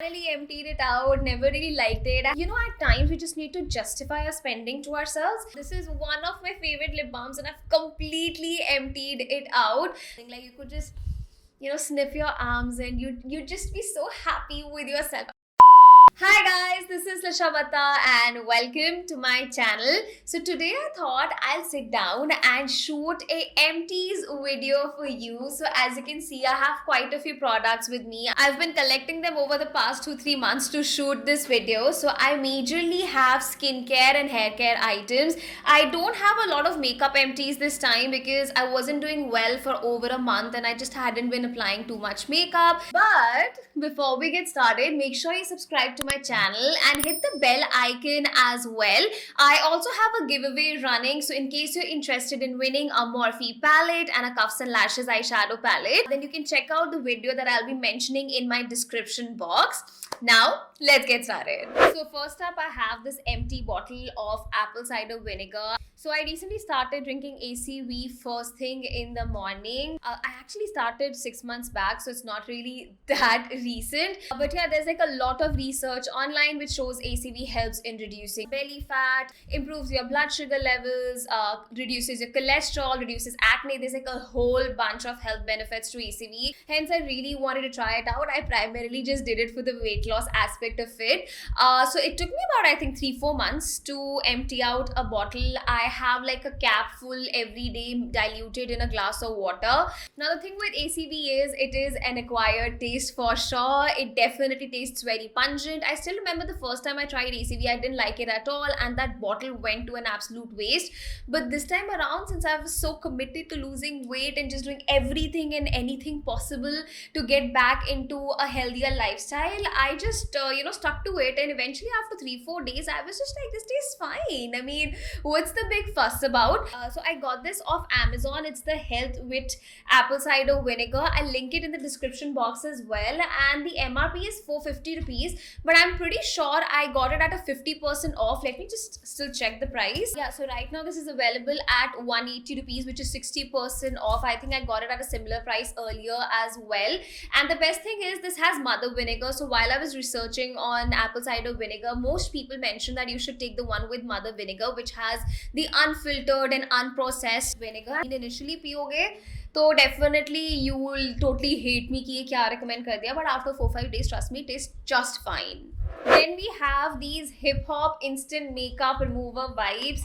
Finally emptied it out, never really liked it. You know, at times we just need to justify our spending to ourselves. This is one of my favorite lip balms and I've completely emptied it out. Like you could just, sniff your arms and you'd just be so happy with yourself. Hi guys, this is Lashavata and welcome to my channel. So today I thought I'll sit down and shoot a empties video for you. So as you can see, I have quite a few products with me. I've been collecting them over the past 2-3 months to shoot this video. So I majorly have skincare and hair care items. I don't have a lot of makeup empties this time because I wasn't doing well for over a month and I just hadn't been applying too much makeup. But before we get started, make sure you subscribe to my channel and hit the bell icon as well. I also have a giveaway running, so in case you're interested in winning a Morphe palette and a Cuffs and Lashes eyeshadow palette, then you can check out the video that I'll be mentioning in my description box. Now, let's get started. So first up, I have this empty bottle of apple cider vinegar. So I recently started drinking ACV first thing in the morning. I actually started 6 months back, so it's not really that recent. But yeah, there's like a lot of research online which shows ACV helps in reducing belly fat, improves your blood sugar levels, reduces your cholesterol, reduces acne. There's like a whole bunch of health benefits to ACV. Hence, I really wanted to try it out. I primarily just did it for the weight loss aspect of it. So it took me about, I think, 3-4 months to empty out a bottle. I have like a cap full every day diluted in a glass of water. Now the thing with ACV is it is an acquired taste for sure. It definitely tastes very pungent. I still remember the first time I tried ACV, I didn't like it at all and that bottle went to an absolute waste. But this time around, since I was so committed to losing weight and just doing everything and anything possible to get back into a healthier lifestyle, I just stuck to it, and eventually after 3-4 days I was just like, this tastes fine. I mean, what's the big fuss about? So I got this off Amazon. It's the Health with apple cider vinegar. I'll link it in the description box as well, and the MRP is 450 rupees, but I'm pretty sure I got it at a 50% off. Let me just still check the price. Yeah, so right now this is available at 180 rupees, which is 60% off. I think I got it at a similar price earlier as well. And the best thing is this has mother vinegar. So while I was researching on apple cider vinegar, most people mention that you should take the one with mother vinegar, which has the unfiltered and unprocessed vinegar. Initially पियोगे तो definitely you will totally hate me कि ये क्या recommend कर दिया, but after 4-5 days, trust me, it tastes just fine. Then we have these hip hop instant makeup remover wipes.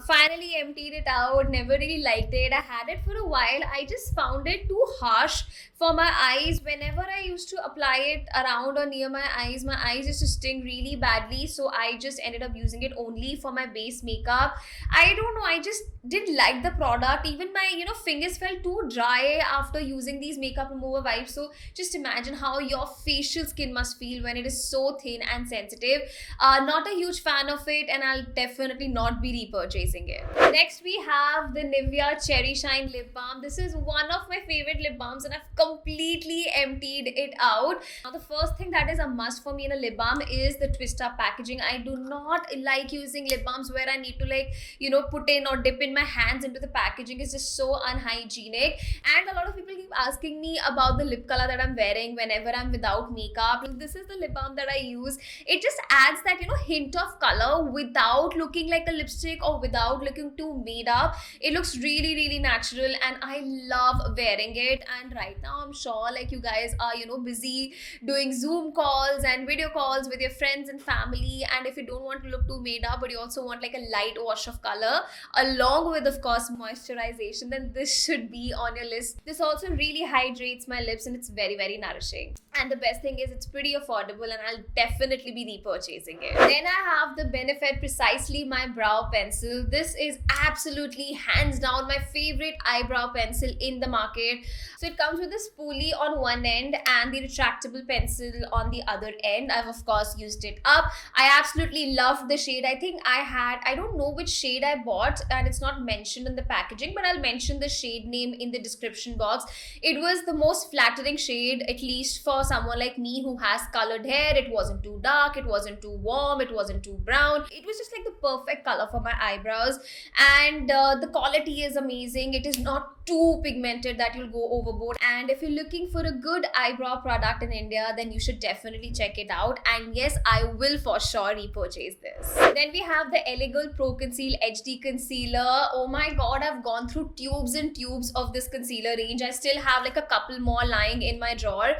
Finally emptied it out, never really liked it. I had it for a while. I just found it too harsh for my eyes. Whenever I used to apply it around or near my eyes used to sting really badly. So I just ended up using it only for my base makeup. I don't know, I just didn't like the product. Even my fingers felt too dry after using these makeup remover wipes. So just imagine how your facial skin must feel when it is so thin and sensitive. Not a huge fan of it, and I'll definitely not be repurchasing it. Next we have the Nivea Cherry Shine Lip Balm. This is one of my favorite lip balms and I've completely emptied it out. Now the first thing that is a must for me in a lip balm is the twist up packaging. I do not like using lip balms where I need to put in or dip in my hands into the packaging. It's just so unhygienic, and a lot of people keep asking me about the lip color that I'm wearing whenever I'm without makeup. This is the lip balm that I use. It just adds that hint of color without looking like a lipstick or without looking too made up. It looks really, really natural and I love wearing it. And right now I'm sure like you guys are busy doing Zoom calls and video calls with your friends and family, and if you don't want to look too made up but you also want like a light wash of color along with of course moisturization, then this should be on your list. This also really hydrates my lips and it's very, very nourishing. And the best thing is it's pretty affordable and I'll definitely be repurchasing it. Then I have the Benefit Precisely My Brow Pencil. This is absolutely hands down my favorite eyebrow pencil in the market. So it comes with a spoolie on one end and the retractable pencil on the other end. I've of course used it up. I absolutely love the shade. I don't know which shade I bought and it's not mentioned in the packaging, but I'll mention the shade name in the description box. It was the most flattering shade, at least for someone like me who has colored hair. It wasn't too dark, it wasn't too warm, it wasn't too brown. It was just like the perfect color for my eyebrows. And the quality is amazing. It is not too pigmented that you'll go overboard. And if you're looking for a good eyebrow product in India, then you should definitely check it out. And yes, I will for sure repurchase this. Then we have the Elegant Pro Conceal HD Concealer. Oh my god, I've gone through tubes and tubes of this concealer range. I still have like a couple more lying in my drawer.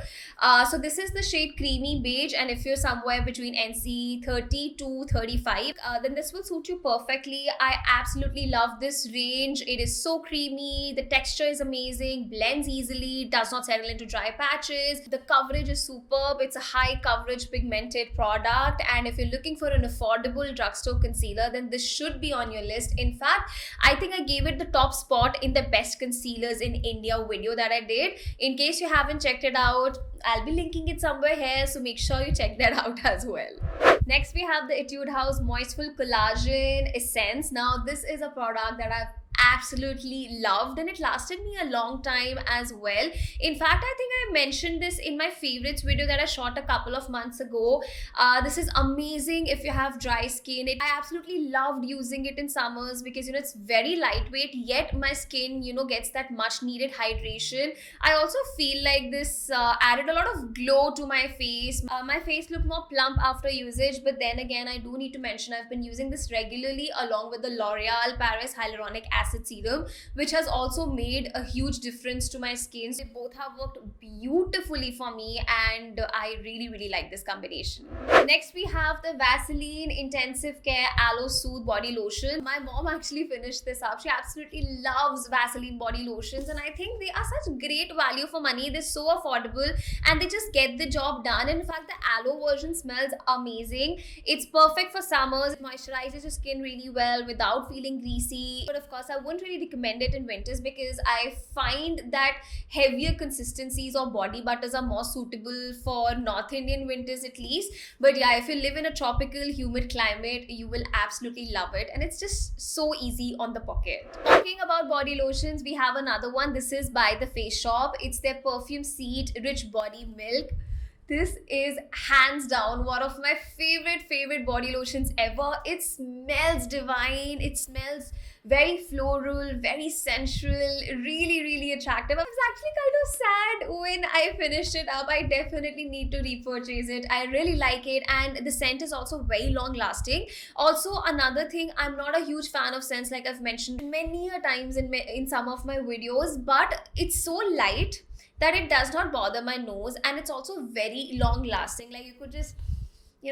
So this is the shade Creamy Beige, and if you're somewhere between NC 30 to 35, then this will suit you perfectly. I absolutely love this range. It is so creamy, the texture is amazing, blends easily, does not settle into dry patches. The coverage is superb. It's a high coverage pigmented product, and if you're looking for an affordable drugstore concealer, then this should be on your list. In fact, I think I gave it the top spot in the best concealers in India video that I did. In case you haven't checked it out, I'll be linking it somewhere here, so make sure you check that out as well. Next, we have the Etude House Moistful Collagen Essence. Now, this is a product that I've absolutely loved, and it lasted me a long time as well. In fact, I think I mentioned this in my favorites video that I shot a couple of months ago. This is amazing if you have dry skin. I absolutely loved using it in summers because it's very lightweight, yet my skin gets that much needed hydration. I also feel like this added a lot of glow to my face. My face looked more plump after usage, but then again, I do need to mention I've been using this regularly along with the L'Oreal Paris Hyaluronic Acid Serum, which has also made a huge difference to my skin. They both have worked beautifully for me, and I really like this combination. Next, we have the Vaseline Intensive Care Aloe Soothe Body Lotion. My mom actually finished this up. She absolutely loves Vaseline body lotions, and I think they are such great value for money. They're so affordable and they just get the job done. In fact, the aloe version smells amazing. It's perfect for summers. It moisturizes your skin really well without feeling greasy. But of course, I wouldn't really recommend it in winters because I find that heavier consistencies or body butters are more suitable for North Indian winters at least. But yeah, if you live in a tropical humid climate, you will absolutely love it, and it's just so easy on the pocket. Talking about body lotions, we have another one. This is by The Face Shop. It's their Perfume Seed Rich Body Milk. This is hands down one of my favorite body lotions ever. It smells divine. It smells very floral, very sensual, really attractive. I was actually kind of sad when I finished it up. I definitely need to repurchase it. I really like it, and the scent is also very long lasting. Also, another thing, I'm not a huge fan of scents, like I've mentioned many a times in some of my videos, but it's so light that it does not bother my nose, and it's also very long lasting. Like you could just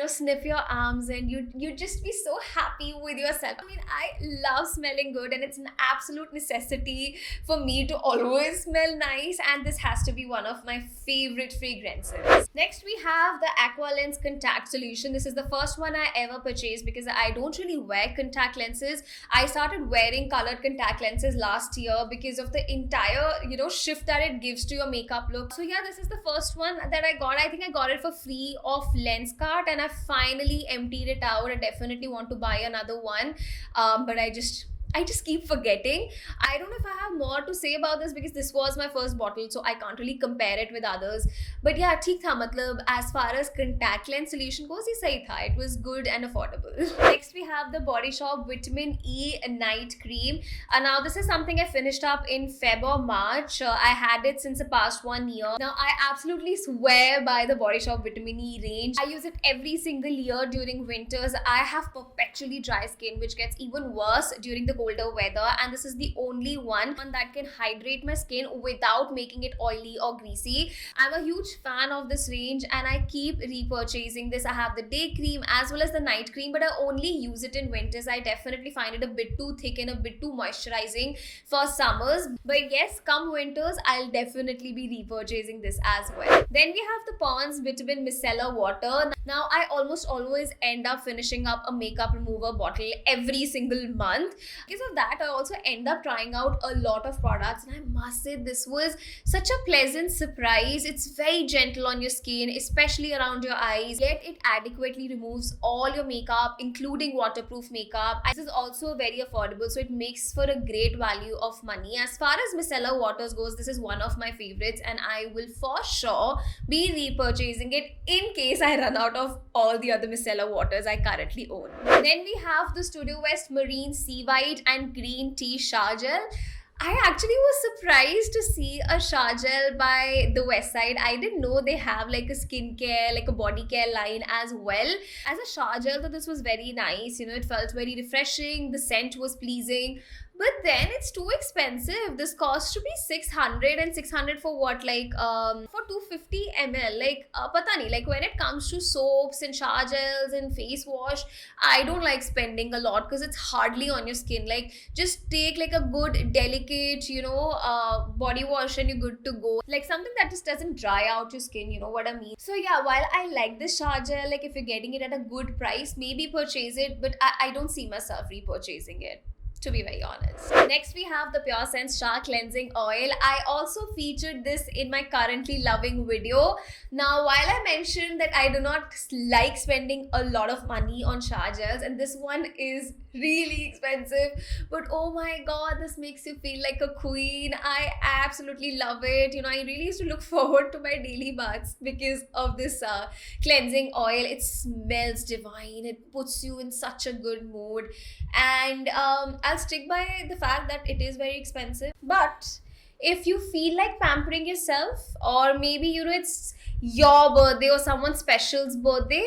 sniff your arms and you'd just be so happy with yourself. I mean, I love smelling good, and it's an absolute necessity for me to always smell nice, and this has to be one of my favorite fragrances. Next, we have the Aqualens Contact Solution. This is the first one I ever purchased because I don't really wear contact lenses. I started wearing colored contact lenses last year because of the entire shift that it gives to your makeup look. So yeah, this is the first one that I got. I think I got it for free off Lenskart, and I finally emptied it out. I definitely want to buy another one, but I just keep forgetting. I don't know if I have more to say about this because this was my first bottle, so I can't really compare it with others. But yeah, theek tha, matlab as far as contact lens solution goes, ye sahi tha. It was good and affordable. Next, we have the Body Shop Vitamin E Night Cream. Now this is something I finished up in Feb or March. I had it since the past 1 year. Now I absolutely swear by the Body Shop Vitamin E range. I use it every single year during winters. I have perpetually dry skin, which gets even worse during the colder weather, and this is the only one that can hydrate my skin without making it oily or greasy. I'm a huge fan of this range, and I keep repurchasing this. I have the day cream as well as the night cream, but I only use it in winters. I definitely find it a bit too thick and a bit too moisturizing for summers, but yes, come winters, I'll definitely be repurchasing this as well. Then we have the Pond's Vitamin Micellar Water. Now I almost always end up finishing up a makeup remover bottle every single month. because of that, I also end up trying out a lot of products, and I must say this was such a pleasant surprise. It's very gentle on your skin, especially around your eyes, yet it adequately removes all your makeup, including waterproof makeup. This is also very affordable, so it makes for a great value of money. As far as micellar waters goes, this is one of my favorites, and I will for sure be repurchasing it in case I run out of all the other micellar waters I currently own. Then we have the Studio West Marine Sea White and Green Tea Shower Gel. I actually was surprised to see a shower gel by the West Side. I didn't know they have like a skincare, like a body care line as well. As a shower gel, though, this was very nice. It felt very refreshing. The scent was pleasing. But then it's too expensive. This cost to be 600, and 600 for what? Like for 250 ml. Like pata nahi. Like when it comes to soaps and shower gels and face wash, I don't like spending a lot because it's hardly on your skin. Like just take like a good delicate, body wash and you're good to go. Like something that just doesn't dry out your skin. You know what I mean? So yeah, while I like this shower gel, like if you're getting it at a good price, maybe purchase it. But I don't see myself repurchasing it, to be very honest. Next, we have the Pure Sense Shower Cleansing Oil. I also featured this in my currently loving video. Now, while I mentioned that I do not like spending a lot of money on shower gels, and this one is really expensive, but oh my god, this makes you feel like a queen. I absolutely love it. I really used to look forward to my daily baths because of this cleansing oil. It smells divine. It puts you in such a good mood, and I'll stick by the fact that it is very expensive. But if you feel like pampering yourself, or maybe it's your birthday or someone special's birthday,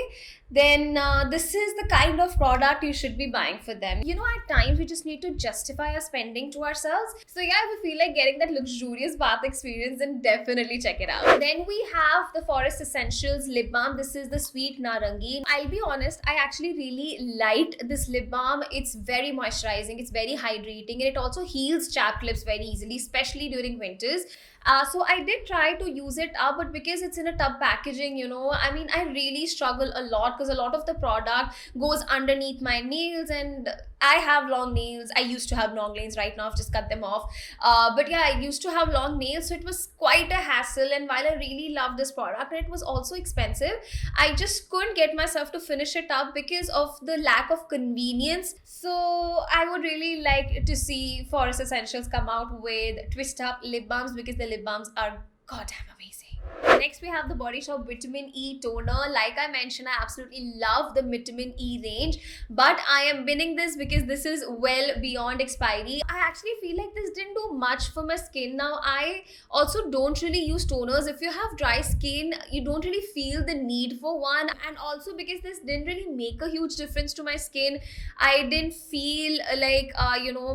then this is the kind of product you should be buying for them. At times we just need to justify our spending to ourselves. So yeah, if you feel like getting that luxurious bath experience, then definitely check it out. Then we have the Forest Essentials Lip Balm. This is the Sweet Narangi. I'll be honest, I actually really liked this lip balm. It's very moisturizing, it's very hydrating, and it also heals chapped lips very easily, especially during winters. So I did try to use it up, but because it's in a tub packaging, I really struggle a lot because a lot of the product goes underneath my nails, and I have long nails. I used to have long nails. Right now I've just cut them off. But yeah, I used to have long nails, so it was quite a hassle. And while I really love this product, and it was also expensive, I just couldn't get myself to finish it up because of the lack of convenience. So I would really like to see Forest Essentials come out with twist up lip balms, because the lip balms are goddamn amazing. Next, we have the Body Shop Vitamin E Toner. Like I mentioned, I absolutely love the Vitamin E range, but I am binning this because this is well beyond expiry. I actually feel like this didn't do much for my skin. Now, I also don't really use toners. If you have dry skin, you don't really feel the need for one. And also because this didn't really make a huge difference to my skin, I didn't feel like,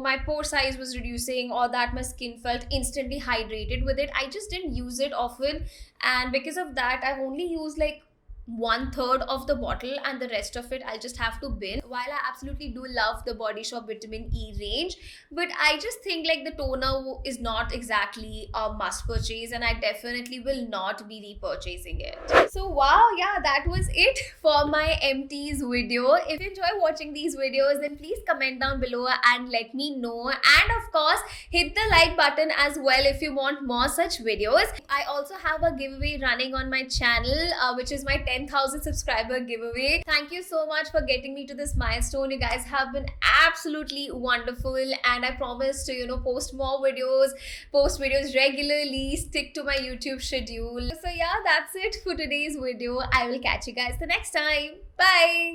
my pore size was reducing or that my skin felt instantly hydrated with it. I just didn't use it often. And because of that, I've only used like 1/3 of the bottle, and the rest of it I'll just have to bin. While I absolutely do love the Body Shop Vitamin E range, but I just think like the toner is not exactly a must purchase, and I definitely will not be repurchasing it. So wow, yeah, that was it for my empties video. If you enjoy watching these videos, then please comment down below and let me know, and of course hit the like button as well if you want more such videos. I also have a giveaway running on my channel, which is my 10,000 subscriber giveaway. Thank you so much for getting me to this milestone. You guys have been absolutely wonderful, and I promise to post more videos, post videos regularly, stick to my YouTube schedule. So yeah, that's it for today's video. I will catch you guys the next time. Bye.